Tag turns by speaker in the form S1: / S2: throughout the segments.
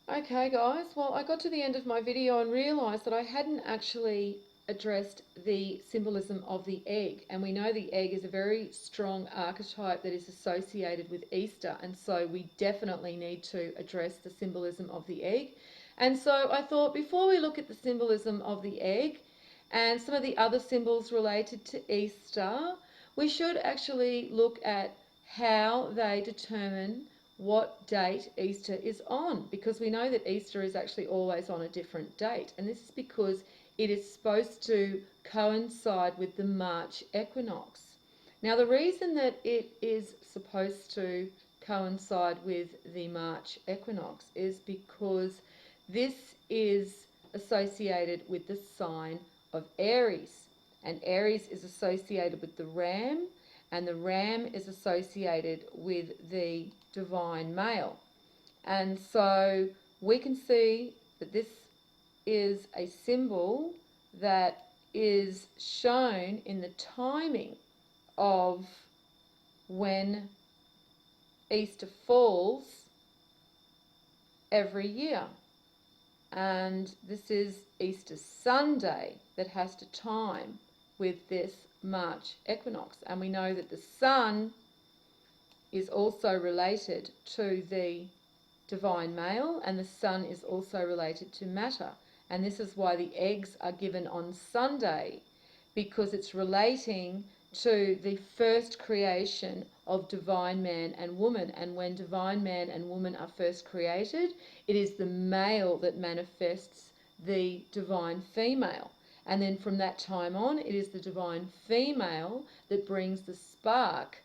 S1: Okay guys, well I got to the end of my video and realised that I hadn't actually addressed the symbolism of the egg, and we know the egg is a very strong archetype that is associated with Easter, and so we definitely need to address the symbolism of the egg. And so I thought before we look at the symbolism of the egg and some of the other symbols related to Easter, we should actually look at how they determine what date Easter is on, because we know that Easter is actually always on a different date, and this is because it is supposed to coincide with the March equinox. Now the reason that it is supposed to coincide with the March equinox is because this is associated with the sign of Aries, and Aries is associated with the ram, and the ram is associated with the divine male. And so we can see that this is a symbol that is shown in the timing of when Easter falls every year. And this is Easter Sunday that has to time with this March equinox. And we know that the sun is also related to the divine male, and the sun is also related to matter. And this is why the eggs are given on Sunday, because it's relating to the first creation of divine man and woman. And when divine man and woman are first created, it is the male that manifests the divine female. And then from that time on, it is the divine female that brings the spark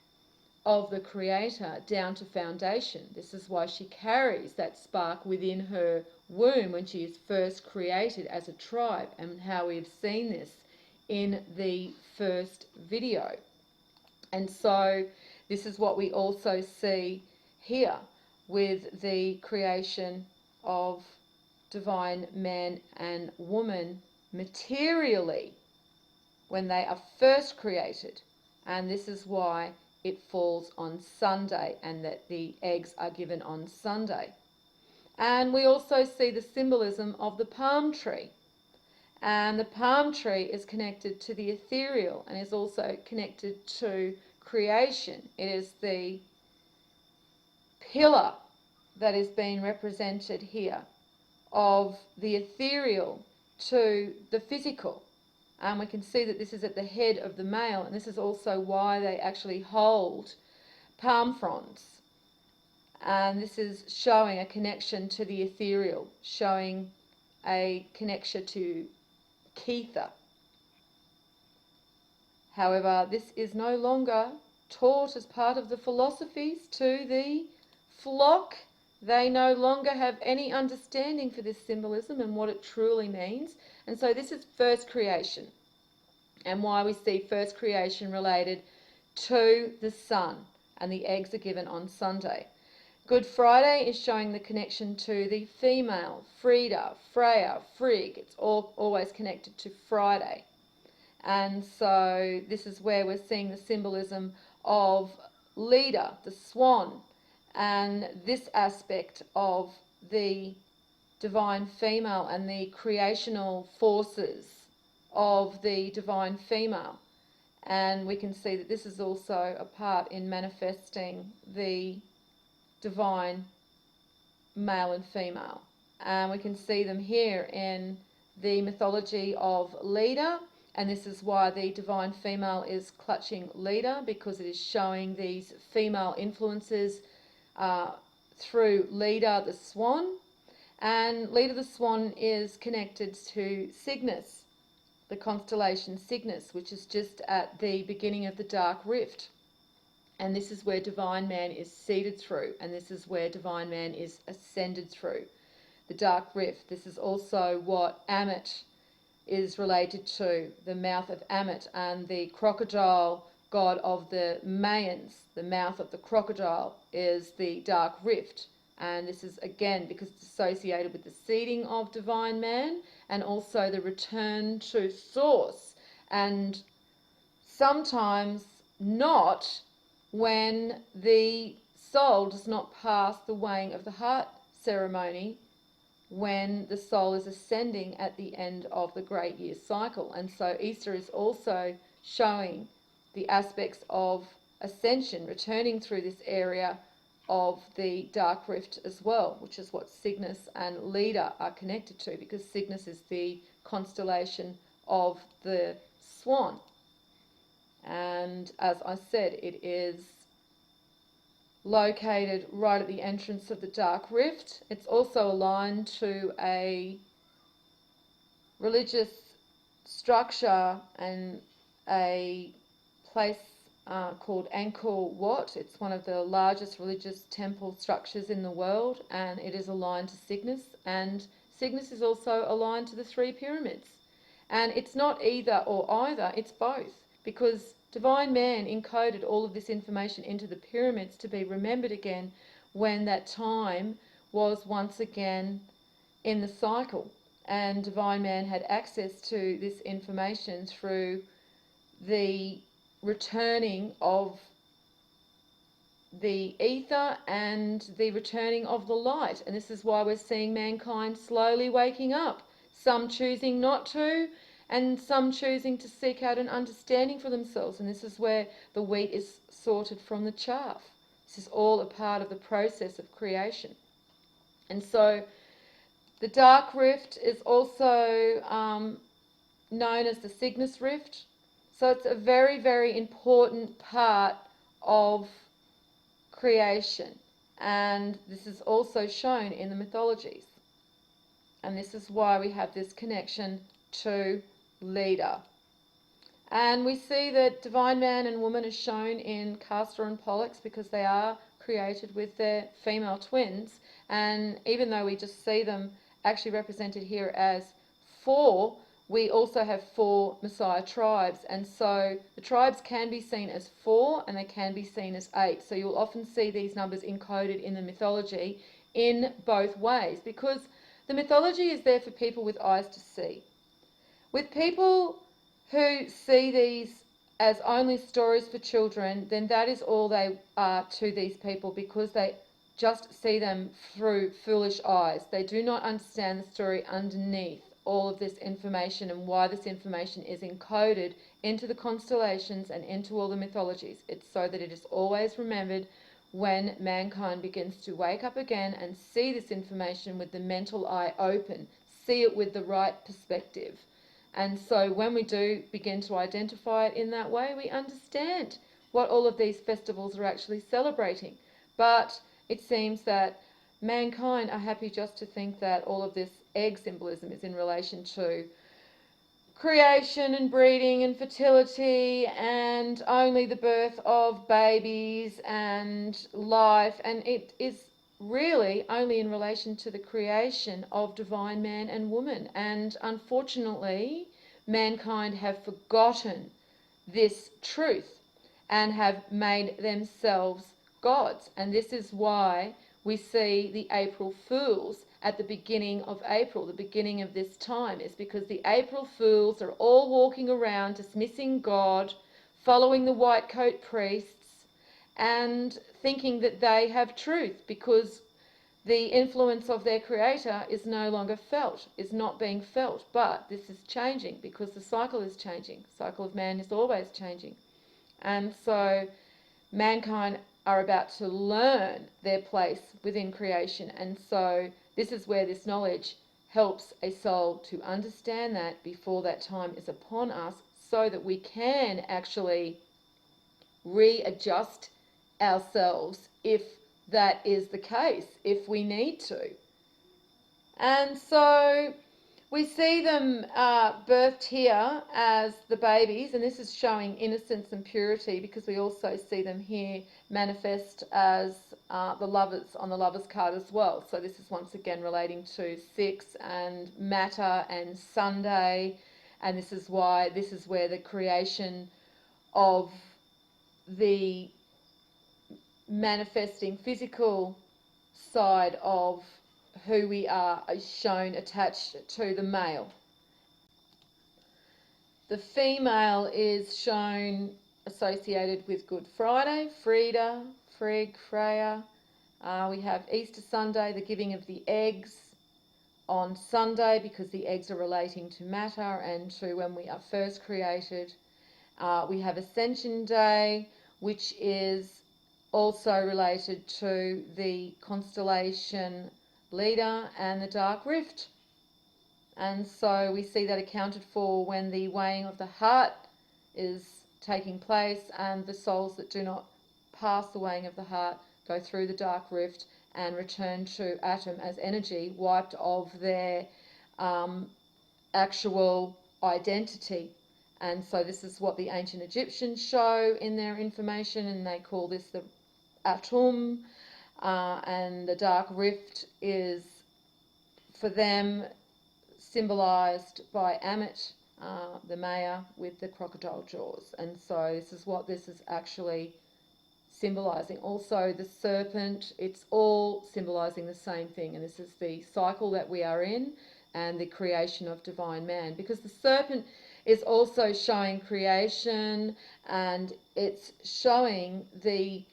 S1: of the Creator down to foundation. This is why she carries that spark within her womb when she is first created as a tribe, and how we have seen this in the first video. And so this is what we also see here with the creation of divine man and woman materially when they are first created. And this is why it falls on Sunday, and that the eggs are given on Sunday. And we also see the symbolism of the palm tree. And the palm tree is connected to the ethereal and is also connected to creation. It is the pillar that is being represented here of the ethereal to the physical. And we can see that this is at the head of the male, and this is also why they actually hold palm fronds. And this is showing a connection to the ethereal, showing a connection to Kether. However, this is no longer taught as part of the philosophies to the flock. They no longer have any understanding for this symbolism and what it truly means. And so this is first creation, and why we see first creation related to the sun, and the eggs are given on Sunday. Good Friday is showing the connection to the female, Frida, Freya, Frigg. It's always connected to Friday. And so this is where we're seeing the symbolism of Leda, the swan, and this aspect of the divine female and the creational forces of the divine female. And we can see that this is also a part in manifesting the divine male and female. And we can see them here in the mythology of Leda, and this is why the divine female is clutching Leda, because it is showing these female influences through Leda the swan. And Leda the swan is connected to Cygnus, the constellation Cygnus, which is just at the beginning of the dark rift. And this is where divine man is seated through, and this is where divine man is ascended through, the dark rift. This is also what Ammit is related to, the mouth of Ammit, and the crocodile god of the Mayans. The mouth of the crocodile is the dark rift. And this is again because it's associated with the seeding of divine man and also the return to source. And sometimes not when the soul does not pass the weighing of the heart ceremony when the soul is ascending at the end of the great year cycle. And so Easter is also showing the aspects of ascension, returning through this area of the dark rift as well, which is what Cygnus and Leader are connected to, because Cygnus is the constellation of the swan. And as I said, it is located right at the entrance of the dark rift. It's also aligned to a religious structure and a place called Angkor Wat. It's one of the largest religious temple structures in the world, and it is aligned to Cygnus, and Cygnus is also aligned to the three pyramids. And it's not either or either, it's both, because Divine Man encoded all of this information into the pyramids to be remembered again when that time was once again in the cycle. And Divine Man had access to this information through the returning of the ether and the returning of the light. And this is why we're seeing mankind slowly waking up, some choosing not to, and some choosing to seek out an understanding for themselves. And this is where the wheat is sorted from the chaff. This is all a part of the process of creation. And so the dark rift is also known as the Cygnus rift. So it's a very, very important part of creation. And this is also shown in the mythologies. And this is why we have this connection to Leader. And we see that Divine Man and Woman are shown in Castor and Pollux because they are created with their female twins. And even though we just see them actually represented here as 4, we also have 4 Messiah tribes. And so the tribes can be seen as 4 and they can be seen as 8. So you'll often see these numbers encoded in the mythology in both ways, because the mythology is there for people with eyes to see. With people who see these as only stories for children, then that is all they are to these people, because they just see them through foolish eyes. They do not understand the story underneath all of this information and why this information is encoded into the constellations and into all the mythologies. It's so that it is always remembered when mankind begins to wake up again and see this information with the mental eye open, see it with the right perspective. And so when we do begin to identify it in that way, we understand what all of these festivals are actually celebrating. But it seems that mankind are happy just to think that all of this egg symbolism is in relation to creation and breeding and fertility and only the birth of babies and life. And it is really only in relation to the creation of Divine Man and Woman. And unfortunately, mankind have forgotten this truth and have made themselves gods. And this is why we see the April Fools at the beginning of April, the beginning of this time, is because the April Fools are all walking around dismissing God, following the white coat priests, and thinking that they have truth, because the influence of their creator is no longer felt, is not being felt. But this is changing because the cycle is changing. The cycle of man is always changing. And so mankind are about to learn their place within creation. And so this is where this knowledge helps a soul to understand that before that time is upon us, so that we can actually readjust ourselves if that is the case, if we need to. And so we see them birthed here as the babies, and this is showing innocence and purity, because we also see them here manifest as the lovers on the lovers card as well. So this is once again relating to 6 and matter and Sunday, and this is why this is where the creation of the manifesting physical side of who we are is shown attached to the male. The female is shown associated with Good Friday, Frida, Frigg, Freya. We have Easter Sunday, the giving of the eggs on Sunday, because the eggs are relating to matter and to when we are first created. We have Ascension Day, which is also related to the constellation Leader and the Dark Rift. And so we see that accounted for when the weighing of the heart is taking place, and the souls that do not pass the weighing of the heart go through the Dark Rift and return to atom as energy, wiped of their actual identity. And so this is what the ancient Egyptians show in their information, and they call this the atum. And the Dark Rift is, for them, symbolised by Ammit, the Maya, with the crocodile jaws. And so this is what this is actually symbolising. Also the serpent, it's all symbolising the same thing, and this is the cycle that we are in and the creation of divine man, because the serpent is also showing creation, and it's showing the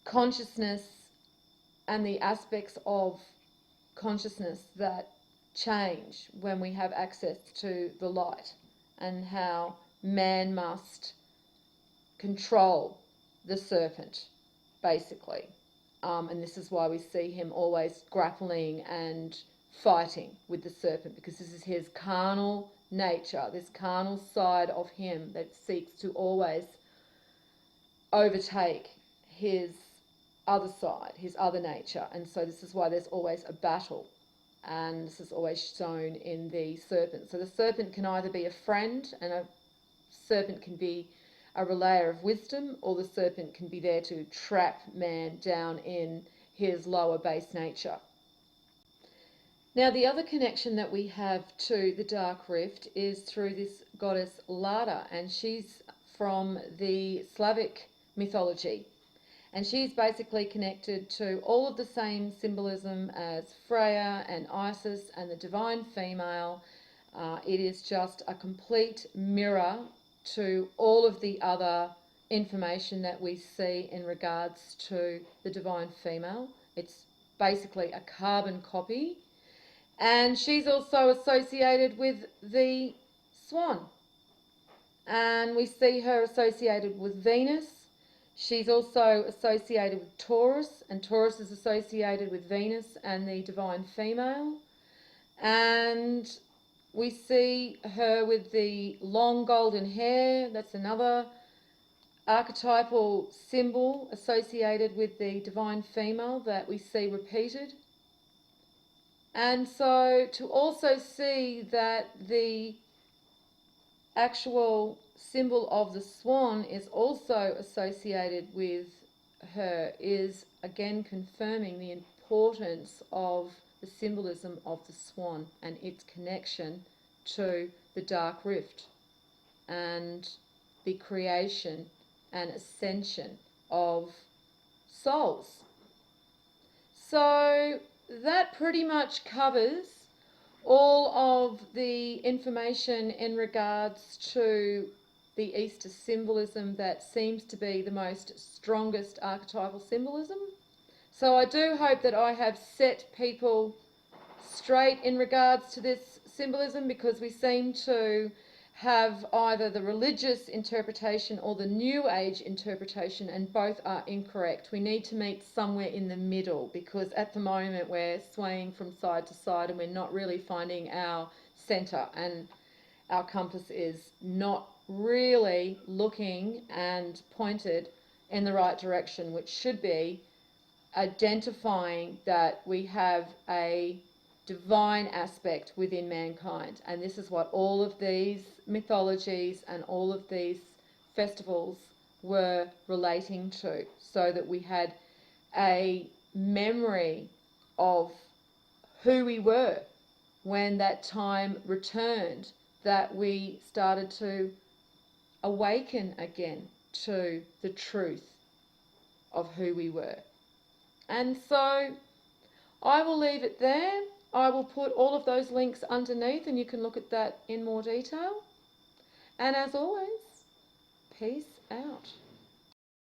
S1: consciousness and the aspects of consciousness that change when we have access to the light, and how man must control the serpent, basically. And this is why we see him always grappling and fighting with the serpent, because this is his carnal nature, this carnal side of him that seeks to always overtake his other side, his other nature. And so this is why there's always a battle, and this is always shown in the serpent. So the serpent can either be a friend, and a serpent can be a relayer of wisdom, or the serpent can be there to trap man down in his lower base nature. Now, the other connection that we have to the Dark Rift is through this goddess Lada, and she's from the Slavic mythology. And she's basically connected to all of the same symbolism as Freya and Isis and the divine female. It is just a complete mirror to all of the other information that we see in regards to the divine female. It's basically a carbon copy. And she's also associated with the swan. And we see her associated with Venus. She's also associated with Taurus, and Taurus is associated with Venus and the divine female. And we see her with the long golden hair. That's another archetypal symbol associated with the divine female that we see repeated. And so to also see that the actual symbol of the swan is also associated with her is again confirming the importance of the symbolism of the swan and its connection to the Dark Rift and the creation and ascension of souls. So that pretty much covers all of the information in regards to the Easter symbolism that seems to be the most strongest archetypal symbolism. So I do hope that I have set people straight in regards to this symbolism, because we seem to have either the religious interpretation or the New Age interpretation, and both are incorrect. We need to meet somewhere in the middle, because at the moment we're swaying from side to side and we're not really finding our centre, and our compass is not really looking and pointed in the right direction, which should be identifying that we have a divine aspect within mankind. And this is what all of these mythologies and all of these festivals were relating to, so that we had a memory of who we were when that time returned, that we started to awaken again to the truth of who we were. And so I will leave it there. I will put all of those links underneath and you can look at that in more detail. And as always, peace out.